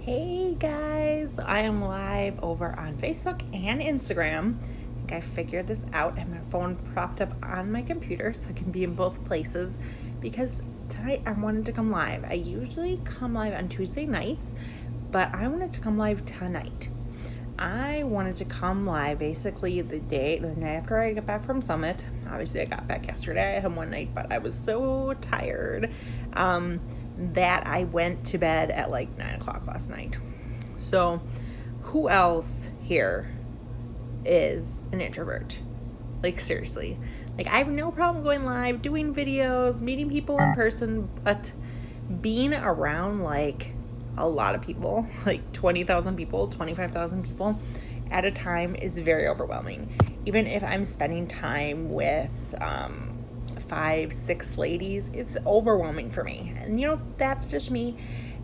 Hey guys, I am live over on Facebook and Instagram. I think I figured this out. I have my phone propped up on my computer so I can be in both places because tonight I wanted to come live. I usually come live on Tuesday nights, but I wanted to come live tonight. I wanted to come live basically the night after I got back from Summit. Obviously, I got back yesterday. I had one night, but I was so tired that I went to bed at like 9 o'clock last night. So, who else here is an introvert? Like, seriously. Like, I have no problem going live, doing videos, meeting people in person, but being around like a lot of people, like 20,000 people, 25,000 people at a time is very overwhelming. Even if I'm spending time with 5-6 ladies, it's overwhelming for me. And that's just me.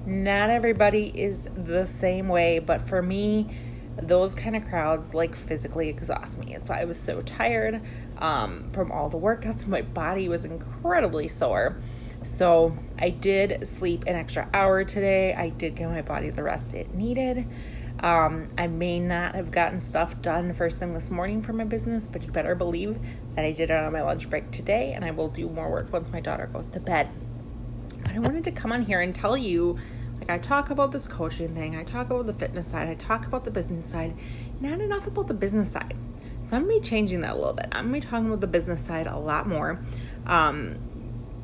Not everybody is the same way, but for me, those kind of crowds like physically exhaust me. And so I was so tired from all the workouts. My body was incredibly sore. So I did sleep an extra hour today. I did give my body the rest it needed. I may not have gotten stuff done first thing this morning for my business, but you better believe that I did it on my lunch break today, and I will do more work once my daughter goes to bed. But I wanted to come on here and tell you, like, I talk about this coaching thing, I talk about the fitness side, I talk about the business side, not enough about the business side. So I'm going to be changing that a little bit. I'm going to be talking about the business side a lot more.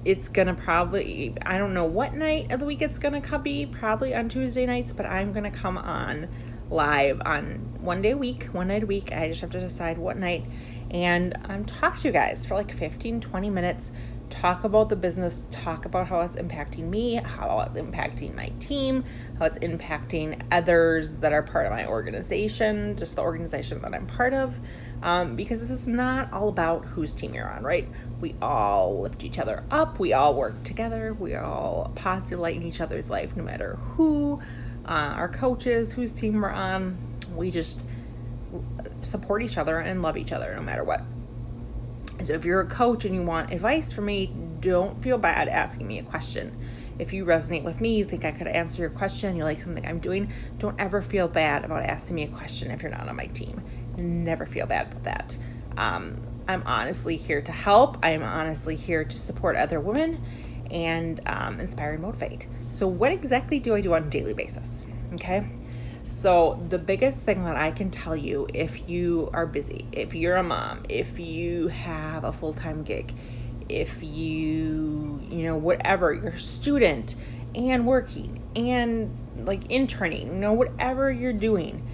It's going to probably, I don't know what night of the week it's going to be, probably on Tuesday nights, but I'm going to come on live on one night a week. I just have to decide what night and talk to you guys for like 15-20 minutes, talk about the business, talk about how it's impacting me, how it's impacting my team, how it's impacting others that are part of my organization, just the organization that I'm part of, because this is not all about whose team you're on, right? We all lift each other up, we all work together, we all positive light in each other's life, no matter who our coaches, whose team we're on. We just support each other and love each other no matter what. So if you're a coach and you want advice from me, don't feel bad asking me a question. If you resonate with me, you think I could answer your question, you like something I'm doing, don't ever feel bad about asking me a question if you're not on my team. Never feel bad about that. I'm honestly here to help. I'm honestly here to support other women and inspire and motivate. So what exactly do I do on a daily basis? Okay. So the biggest thing that I can tell you, if you are busy, if you're a mom, if you have a full-time gig, if you whatever, you're a student and working and like interning, whatever you're doing,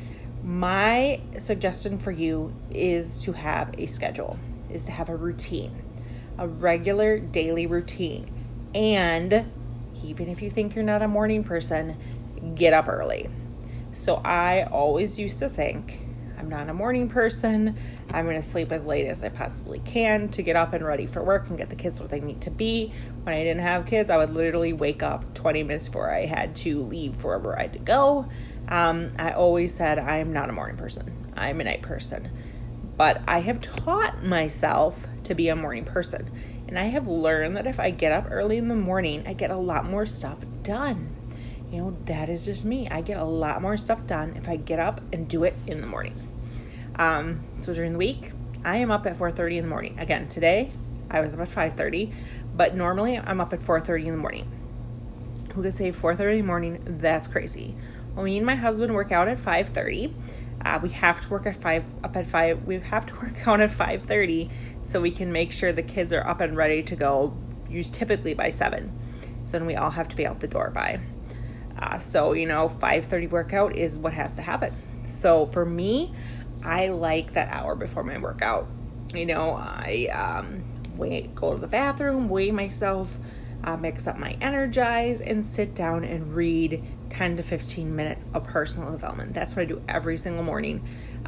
my suggestion for you is to have a schedule, is to have a routine, a regular daily routine. And even if you think you're not a morning person, get up early. So I always used to think, I'm not a morning person, I'm going to sleep as late as I possibly can to get up and ready for work and get the kids where they need to be. When I didn't have kids, I would literally wake up 20 minutes before I had to leave for wherever I had to go. I always said I'm not a morning person, I'm a night person. But I have taught myself to be a morning person. And I have learned that if I get up early in the morning, I get a lot more stuff done. That is just me. I get a lot more stuff done if I get up and do it in the morning. So during the week, I am up at 4:30 in the morning. Again, today I was up at 5:30, but normally I'm up at 4:30 in the morning. Who could say 4:30 in the morning? That's crazy. Well, me and my husband work out at 5:30. We have to work at 5. We have to work out at 5:30 so we can make sure the kids are up and ready to go. Typically by 7. So then we all have to be out the door by. 5:30 workout is what has to happen. So for me, I like that hour before my workout. I go to the bathroom, weigh myself, mix up my Energize, and sit down and read 10 to 15 minutes of personal development. That's what I do every single morning.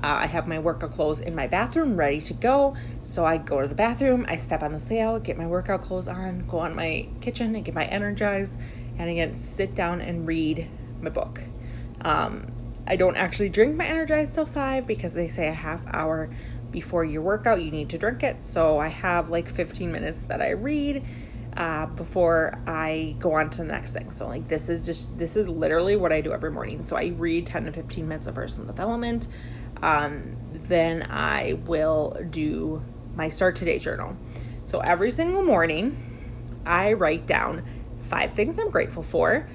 I have my workout clothes in my bathroom ready to go. So I go to the bathroom, I step on the sail, get my workout clothes on, go on my kitchen and get my Energize, and again, sit down and read my book. I don't actually drink my Energize till 5 because they say a half hour before your workout you need to drink it. So I have like 15 minutes that I read. before I go on to the next thing. So like this is literally what I do every morning. So I read 10 to 15 minutes of personal development. Then I will do my Start Today journal. So every single morning I write down 5 things I'm grateful for,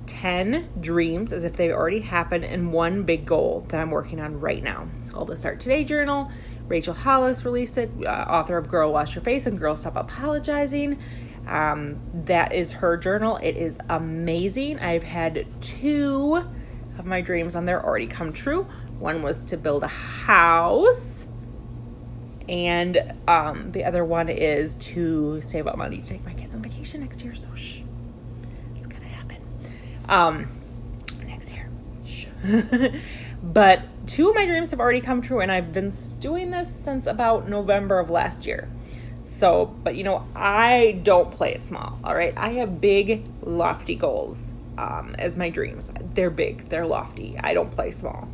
10 dreams as if they already happened, and 1 big goal that I'm working on right now. It's called the Start Today journal. Rachel Hollis released it, author of Girl Wash Your Face and Girl Stop Apologizing. That is her journal. It is amazing. I've had 2 of my dreams on there already come true. One was to build a house, and the other one is to save up money to take my kids on vacation next year. So shh, it's gonna happen next year. Shh. But 2 of my dreams have already come true, and I've been doing this since about November of last year. So, but I don't play it small, all right? I have big, lofty goals as my dreams. They're big, they're lofty. I don't play small.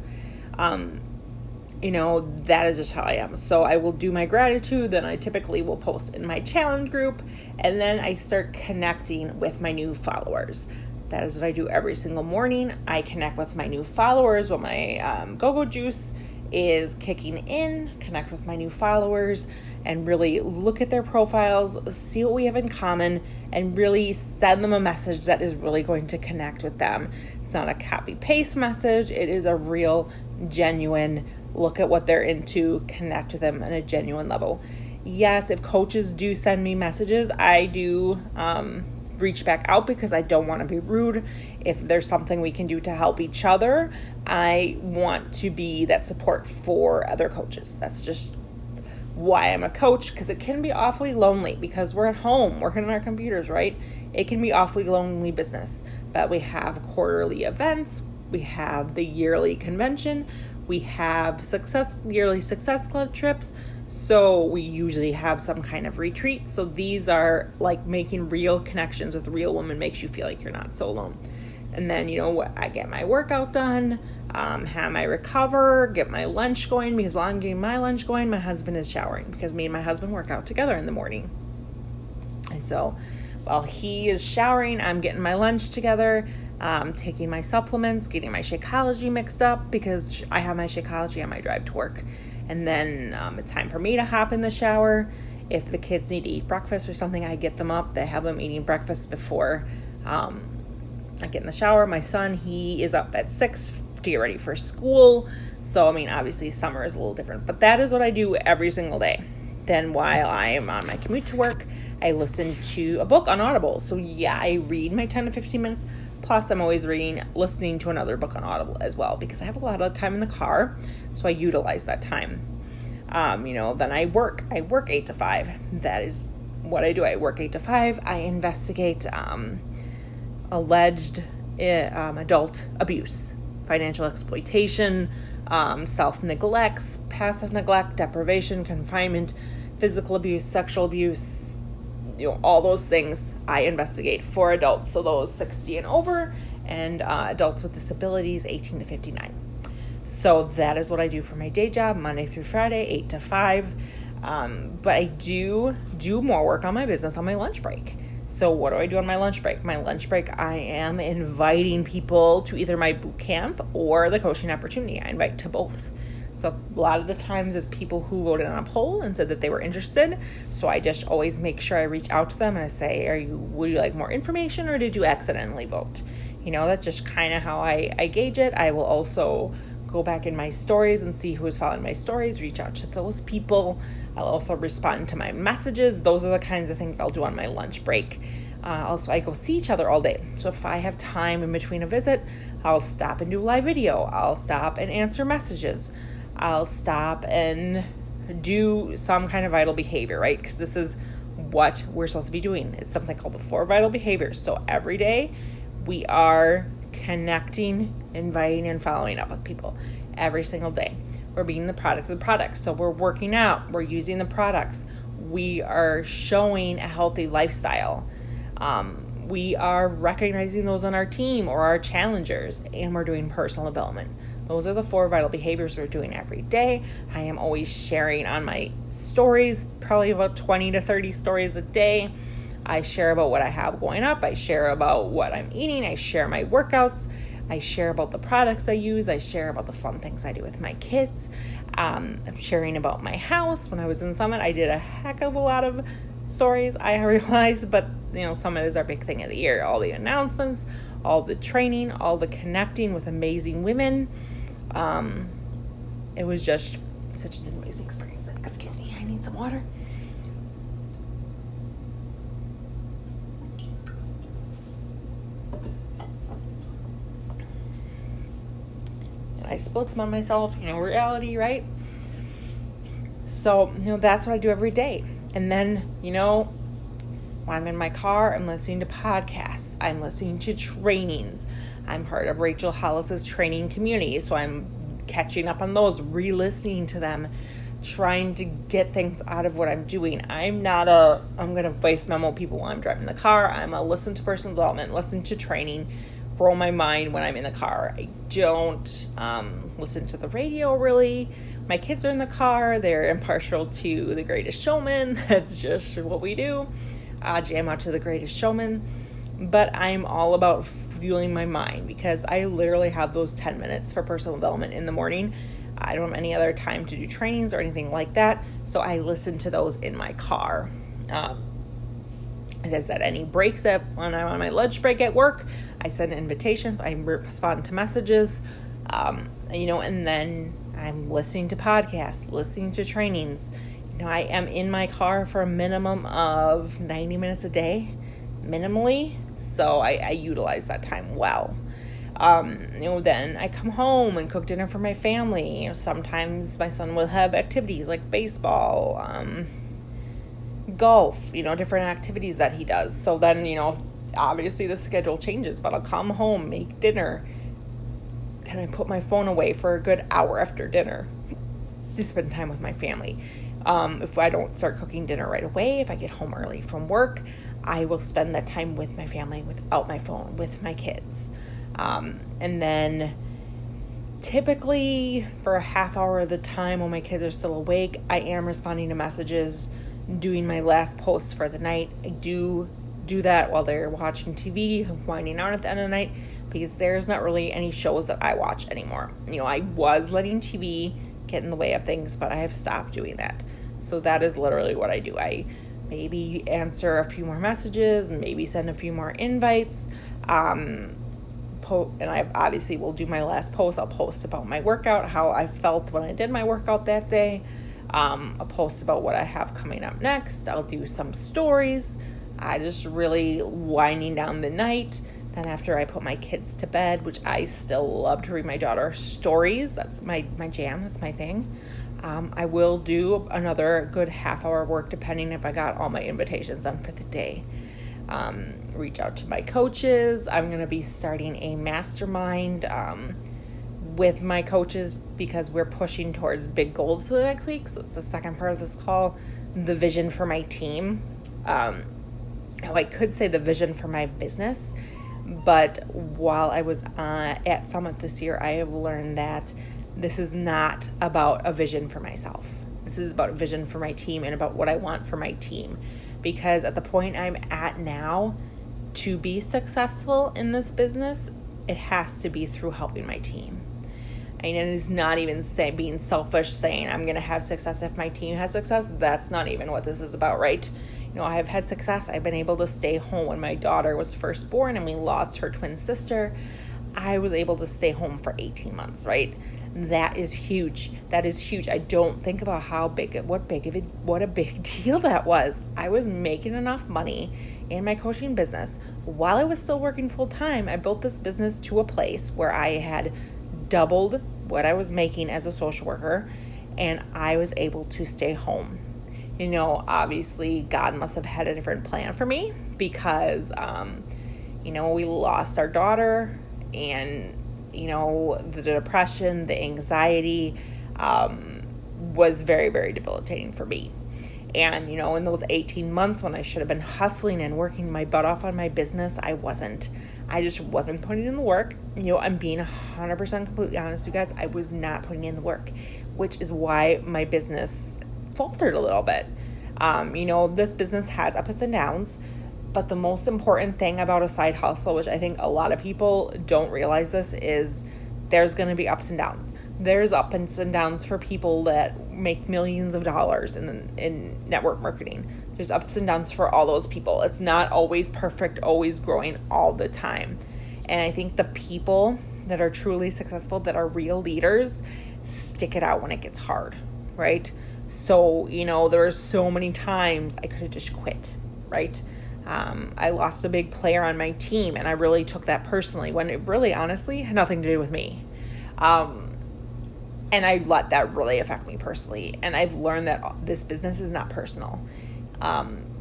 That is just how I am. So I will do my gratitude, then I typically will post in my challenge group, and then I start connecting with my new followers. That is what I do every single morning. I connect with my new followers when my go-go juice is kicking in, connect with my new followers, and really look at their profiles, see what we have in common, and really send them a message that is really going to connect with them. It's not a copy-paste message. It is a real, genuine look at what they're into, connect with them on a genuine level. Yes, if coaches do send me messages, I do reach back out because I don't want to be rude. If there's something we can do to help each other, I want to be that support for other coaches. That's just why I'm a coach, because it can be awfully lonely because we're at home working on our computers, right? It can be awfully lonely business. But we have quarterly events, we have the yearly convention, we have yearly success club trips. So we usually have some kind of retreat. So these are like making real connections with real women makes you feel like you're not so alone. And then, I get my workout done, have my recover, get my lunch going, because while I'm getting my lunch going, my husband is showering because me and my husband work out together in the morning. And so while he is showering, I'm getting my lunch together, taking my supplements, getting my Shakeology mixed up because I have my Shakeology on my drive to work. And then it's time for me to hop in the shower. If the kids need to eat breakfast or something, I get them up. They have them eating breakfast before I get in the shower. My son, he is up at 6 to get ready for school. So, obviously summer is a little different. But that is what I do every single day. Then while I am on my commute to work, I listen to a book on Audible. So yeah, I read my 10 to 15 minutes. Plus, I'm always listening to another book on Audible as well because I have a lot of time in the car. So I utilize that time. Then I work 8 to 5. That is what I do. I work 8 to 5. I investigate alleged adult abuse, financial exploitation, self-neglect, passive neglect, deprivation, confinement, physical abuse, sexual abuse, all those things I investigate for adults. So those 60 and over, and adults with disabilities 18 to 59. So that is what I do for my day job, Monday through Friday, 8 to 5. But I do more work on my business on my lunch break. So what do I do on my lunch break? My lunch break, I am inviting people to either my boot camp or the coaching opportunity. I invite to both. So a lot of the times it's people who voted on a poll and said that they were interested. So I just always make sure I reach out to them and I say, would you like more information or did you accidentally vote? That's just kind of how I gauge it. I will also go back in my stories and see who is following my stories, reach out to those people. I'll also respond to my messages. Those are the kinds of things I'll do on my lunch break. Also, I go see each other all day. So if I have time in between a visit, I'll stop and do live video. I'll stop and answer messages. I'll stop and do some kind of vital behavior, right? Because this is what we're supposed to be doing. It's something called the 4 vital behaviors. So every day we are connecting, inviting, and following up with people every single day. We're being the product of the product. So we're working out, we're using the products. We are showing a healthy lifestyle. We are recognizing those on our team or our challengers, and we're doing personal development. Those are the 4 vital behaviors we're doing every day. I am always sharing on my stories, probably about 20 to 30 stories a day. I share about what I have going up. I share about what I'm eating. I share my workouts. I share about the products I use. I share about the fun things I do with my kids. I'm sharing about my house. When I was in Summit, I did a heck of a lot of stories, I realized, but Summit is our big thing of the year. All the announcements, all the training, all the connecting with amazing women. It was just such an amazing experience. Excuse me, I need some water. I spilled some on myself, reality, right? So, that's what I do every day. And then, when I'm in my car, I'm listening to podcasts. I'm listening to trainings. I'm part of Rachel Hollis's training community. So I'm catching up on those, re-listening to them, trying to get things out of what I'm doing. I'm going to voice memo people while I'm driving the car. I'm a listen to personal development, listen to training, grow my mind when I'm in the car. I don't listen to the radio really. My kids are in the car. They're impartial to The Greatest Showman. That's just what we do. Jam out to The Greatest Showman. But I'm all about fueling my mind because I literally have those 10 minutes for personal development in the morning. I don't have any other time to do trainings or anything like that. So I listen to those in my car. As I said, any breaks that when I'm on my lunch break at work, I send invitations, I respond to messages, and then I'm listening to podcasts, listening to trainings. I am in my car for a minimum of 90 minutes a day, minimally. So I utilize that time well. Then I come home and cook dinner for my family. Sometimes my son will have activities like baseball, golf, different activities that he does. So then, obviously the schedule changes, but I'll come home, make dinner. Then I put my phone away for a good hour after dinner to spend time with my family. If I don't start cooking dinner right away, if I get home early from work, I will spend that time with my family without my phone, with my kids. And then typically for a half hour of the time when my kids are still awake, I am responding to messages, doing my last posts for the night. I do that while they're watching TV, winding down at the end of the night, because there's not really any shows that I watch anymore. I was letting TV get in the way of things, but I have stopped doing that. So that is literally what I do. I maybe answer a few more messages and maybe send a few more invites. And I obviously will do my last post. I'll post about my workout, how I felt when I did my workout that day. I'll post about what I have coming up next. I'll do some stories. I just really winding down the night. Then after I put my kids to bed, which I still love to read my daughter stories. That's my jam. That's my thing. I will do another good half hour work depending if I got all my invitations done for the day. Reach out to my coaches. I'm going to be starting a mastermind with my coaches because we're pushing towards big goals for the next week. So it's the second part of this call, the vision for my team. I could say the vision for my business, but while I was at Summit this year, I have learned that this is not about a vision for myself. This is about a vision for my team and about what I want for my team. Because at the point I'm at now, to be successful in this business, it has to be through helping my team. And it is not even being selfish, saying I'm going to have success if my team has success. That's not even what this is about, right? I have had success. I've been able to stay home when my daughter was first born and we lost her twin sister. I was able to stay home for 18 months, right? That is huge. That is huge. I don't think about what a big deal that was. I was making enough money in my coaching business while I was still working full time. I built this business to a place where I had doubled what I was making as a social worker, and I was able to stay home. Obviously God must have had a different plan for me because, we lost our daughter, and, the depression, the anxiety, was very, very debilitating for me. And, in those 18 months when I should have been hustling and working my butt off on my business, I just wasn't putting in the work. I'm being 100% completely honest with you guys. I was not putting in the work, which is why my business faltered a little bit. This business has ups and downs, But the most important thing about a side hustle, which I think a lot of people don't realize this, is there's going to be ups and downs. There's ups and downs for people that make millions of dollars in network marketing. There's ups and downs for all those people. It's not always perfect, always growing all the time. And I think the people that are truly successful, that are real leaders, stick it out when it gets hard, right? So, there are so many times I could have just quit, right? I lost a big player on my team, and I really took that personally when it really, honestly, had nothing to do with me. And I let that really affect me personally. And I've learned that this business is not personal.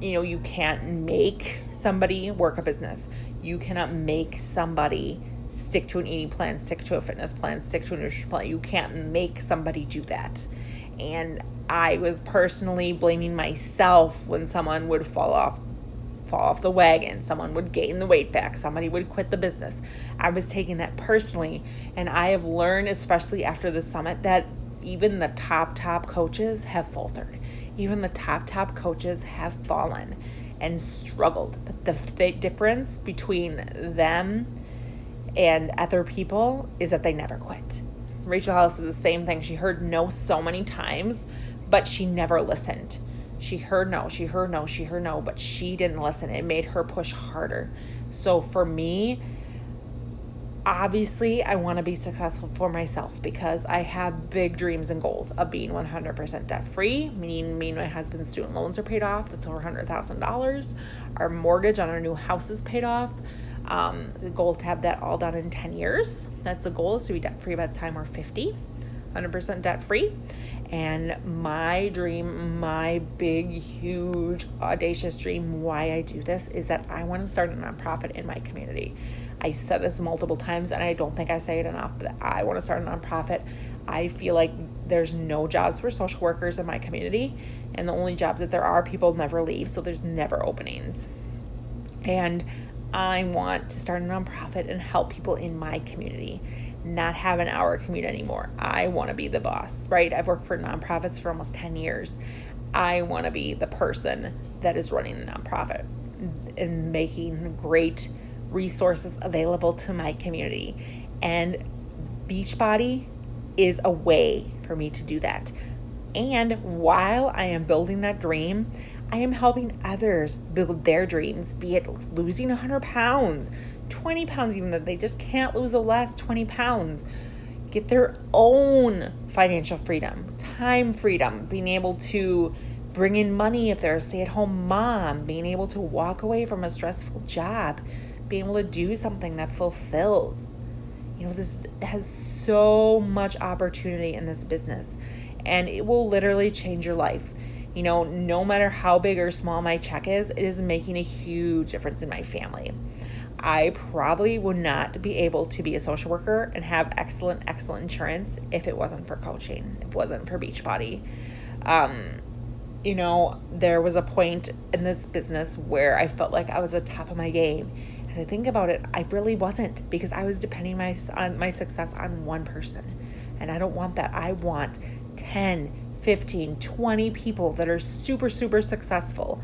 You can't make somebody work a business. You cannot make somebody stick to an eating plan, stick to a fitness plan, stick to a nutrition plan. You can't make somebody do that. And I was personally blaming myself when someone would fall off the wagon, someone would gain the weight back, somebody would quit the business. I was taking that personally, and I have learned, especially after the summit, that even the top coaches have faltered. Even the top coaches have fallen and struggled. But the difference between them and other people is that they never quit. Rachel Hollis did the same thing. She heard no so many times, but she never listened. She heard no, but she didn't listen. It made her push harder. So for me, obviously, I want to be successful for myself because I have big dreams and goals of being 100% debt-free, meaning me and my husband's student loans are paid off. That's over $100,000. Our mortgage on our new house is paid off. The goal is to have that all done in 10 years. That's the goal, is to be debt-free by the time we're 50, 100% debt-free. And my dream, my big, huge, audacious dream, why I do this, is that I want to start a nonprofit in my community. I've said this multiple times, and I don't think I say it enough, but I want to start a nonprofit. I feel like there's no jobs for social workers in my community, and the only jobs that there are, people never leave, so there's never openings. And I want to start a nonprofit and help people in my community, not have an hour commute anymore. I want to be the boss, right? I've worked for nonprofits for almost 10 years. I want to be the person that is running the nonprofit and making great resources available to my community. And Beachbody is a way for me to do that. And while I am building that dream, I am helping others build their dreams, be it losing 100 pounds, 20 pounds even, that they just can't lose the last 20 pounds. Get their own financial freedom, time freedom, being able to bring in money if they're a stay-at-home mom, being able to walk away from a stressful job, being able to do something that fulfills. This has so much opportunity in this business, and it will literally change your life. No matter how big or small my check is, it is making a huge difference in my family. I probably would not be able to be a social worker and have excellent insurance if it wasn't for coaching, if it wasn't for Beachbody. There was a point in this business where I felt like I was at the top of my game. As I think about it, I really wasn't, because I was depending on my success on one person. And I don't want that. I want 10, 15, 20 people that are super, super successful.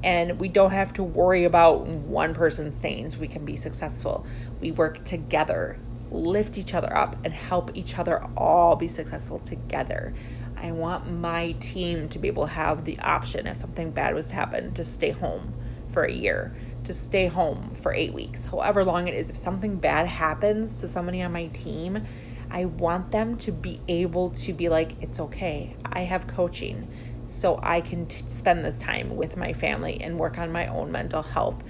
And we don't have to worry about one person's stains. We can be successful. We work together, lift each other up, and help each other all be successful together. I want my team to be able to have the option, if something bad was to happen, to stay home for a year, to stay home for 8 weeks, however long it is. If something bad happens to somebody on my team, I want them to be able to be like, it's okay. I have coaching, so I can spend this time with my family and work on my own mental health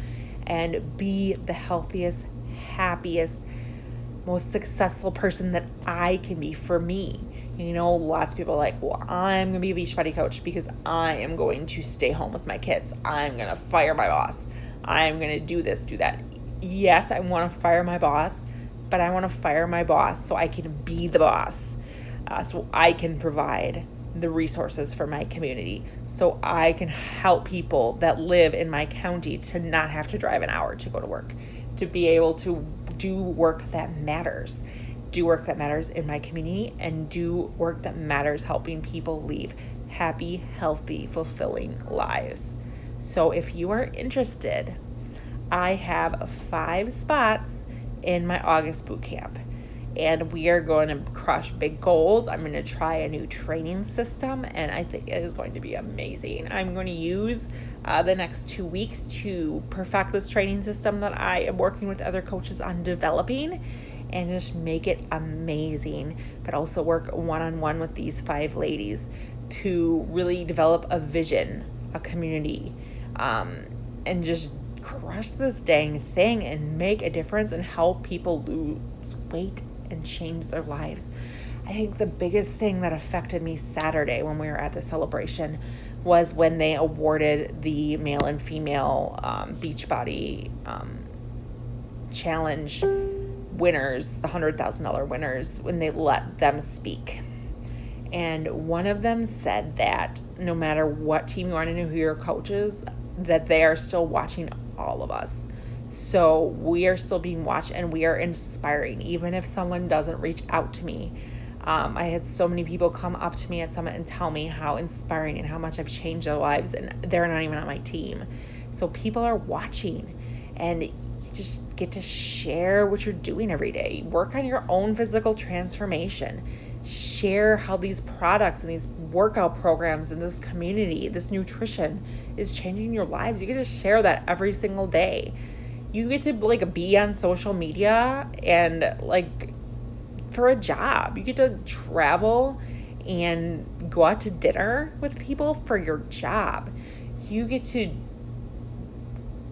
and be the healthiest, happiest, most successful person that I can be for me. Lots of people are like, well, I'm going to be a Beachbody coach because I am going to stay home with my kids. I'm going to fire my boss. I'm going to do this, do that. Yes, I want to fire my boss, but I want to fire my boss so I can be the boss, so I can provide the resources for my community, so I can help people that live in my county to not have to drive an hour to go to work, to be able to do work that matters, in my community, and do work that matters helping people live happy, healthy, fulfilling lives. So if you are interested I have 5 spots in my August boot camp. And we are going to crush big goals. I'm going to try a new training system, and I think it is going to be amazing. I'm going to use the next 2 weeks to perfect this training system that I am working with other coaches on developing, and just make it amazing, but also work one-on-one with these 5 ladies to really develop a vision, a community, and just crush this dang thing and make a difference and help people lose weight and change their lives. I think the biggest thing that affected me Saturday when we were at the celebration was when they awarded the male and female Beachbody challenge winners, the $100,000 winners, when they let them speak. And one of them said that no matter what team you are in, who your coach is, that they are still watching all of us. So we are still being watched, and we are inspiring, even if someone doesn't reach out to me. I had so many people come up to me at Summit and tell me how inspiring and how much I've changed their lives, and they're not even on my team. So people are watching, and you just get to share what you're doing every day. Work on your own physical transformation. Share how these products and these workout programs and this community, this nutrition is changing your lives. You get to share that every single day. You get to be on social media and for a job. You get to travel and go out to dinner with people for your job. You get to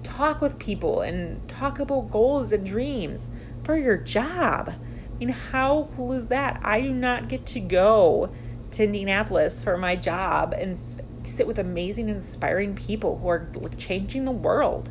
talk with people and talk about goals and dreams for your job. I mean, how cool is that? I do not get to go to Indianapolis for my job and sit with amazing, inspiring people who are changing the world.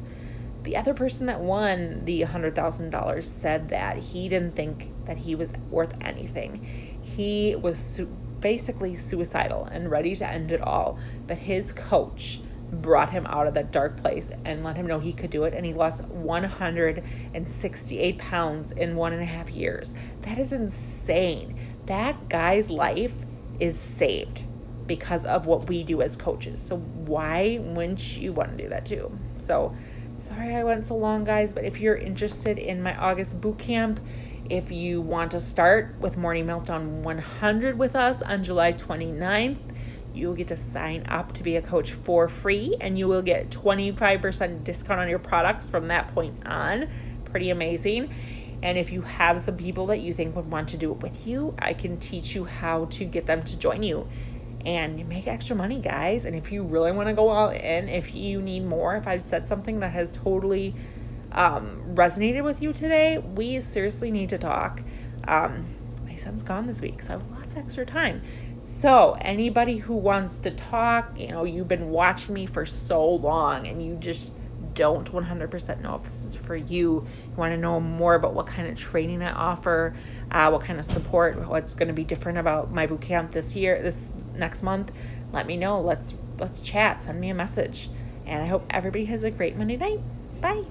The other person that won the $100,000 said that he didn't think that he was worth anything. He was basically suicidal and ready to end it all, but his coach brought him out of that dark place and let him know he could do it, and he lost 168 pounds in 1.5 years. That is insane. That guy's life is saved because of what we do as coaches. So why wouldn't you want to do that too? So sorry I went so long, guys, but if you're interested in my August boot camp, if you want to start with Morning Meltdown 100 with us on July 29th, you'll get to sign up to be a coach for free, and you will get 25% discount on your products from that point on. Pretty amazing. And if you have some people that you think would want to do it with you, I can teach you how to get them to join you. And you make extra money, guys. And if you really want to go all in, if you need more, if I've said something that has totally resonated with you today, we seriously need to talk. My son's gone this week, so I have lots of extra time. So anybody who wants to talk, you've been watching me for so long and you just don't 100% know if this is for you. You want to know more about what kind of training I offer, what kind of support, what's going to be different about my boot camp this next month, let me know. Let's chat. Send me a message. And I hope everybody has a great Monday night. Bye.